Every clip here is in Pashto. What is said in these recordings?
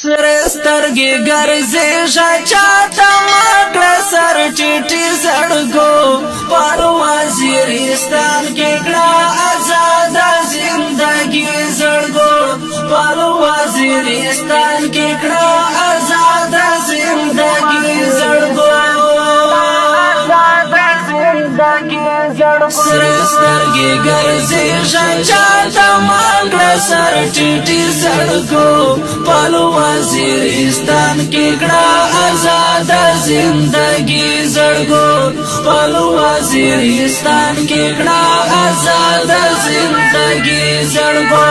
سترګې ګرځې شاچاته مکړه سر ټیټي زړګو پر وزیرستان کې کړه آزاد زندگی زړګو پر وزیرستان کې کړه آزاد زندگی زړګو سترګې ګرځې شاچاته مکړه سر ټیټي زړګو پر وزیرستان کې کړه آزاد زندگی زړګو پر وزیرستان کې کړه آزاد زندگی زړګو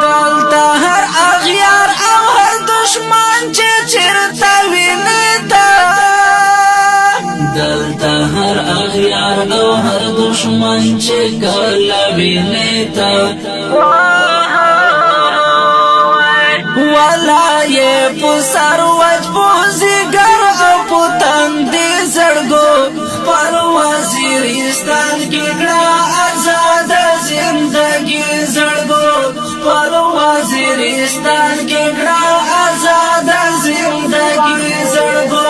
دلته هر اغیار او هر دشمن چې چیرته ویني دلته هر اغیار او هر دشمن چې کله ویني تا والا یې پسر وج پوزیګر او پتندې زړګو پر وزیرستان کې کړه آزاد زندگی زړګو پر وزیرستان کې کړه آزاد زندگی زړګو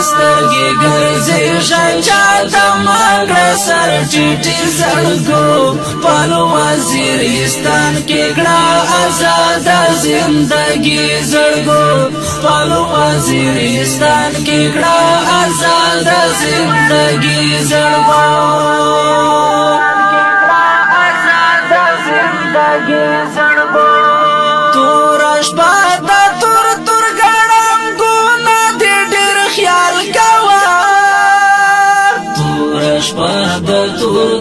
سترګې ګرځې شاچاته مکړه سر ټیټي زړګو پر وزیرستان کې کړه آزاد زندگی زړګو پر وزیرستان کې کړه آزاد زندگی زړګو تور شپه د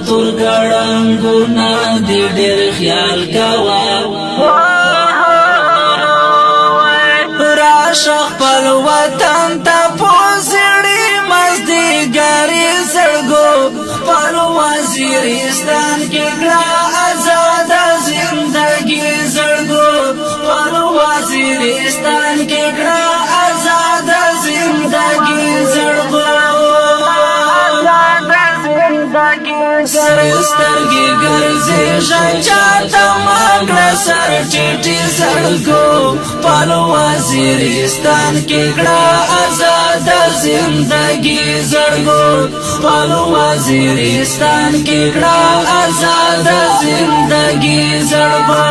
تور ګړنګونه دې ډېر خیال کوا راشه خپل وطن ته پوزړي مزدګاري زړګو پر وزیرستان کې کړه آزاد زندگی زړګو پر وزیرستان کې کړه آزاد زندگی زړګو سترګې ګرځې شاچاته مکړه سر ټیټي زړګو پر وزیرستان کې کړه آزاد زندگی زړګو پر وزیرستان کې کړه آزاد زندگی زړګو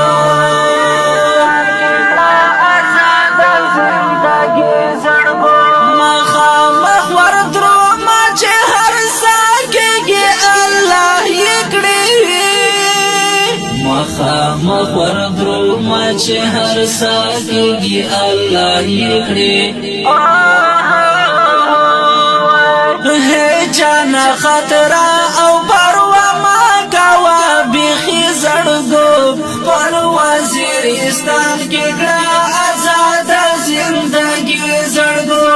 مخامخ وردرو ما چې هر ساکېږي الله یې کړې مخامخ وردرو ما چې هر ساکېږي الله یې کړې جانا خطر او پروا ما کوا بیخي زړګو پر وزیرستان کې کړه آزاد زندگی زړګو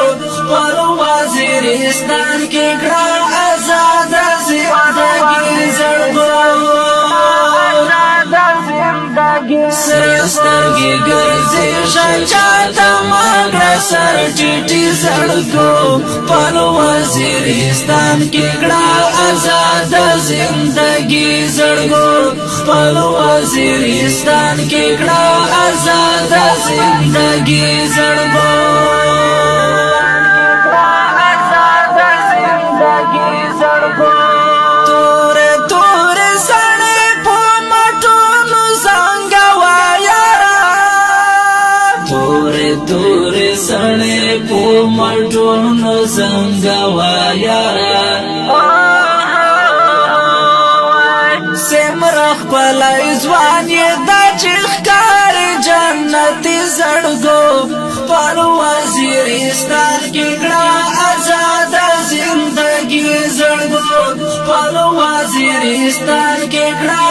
پر وزیرستان کې کړه آزاد زندگی زړګو سترګې ګرځې شاچاته مکړه سر ټیټي زړګو پر وزیرستان کې کړه آزاد زندگی زړګو پر وزیرستان کې کړه آزاد زندگی زړګو تورې سړې په مټونو څنګه وایارا سمره خپل ځوان یې د چخکار جنتي زړګو پر وزیرستان کې کړه آزاد زندگی زړګو پر وزیرستان کې کړه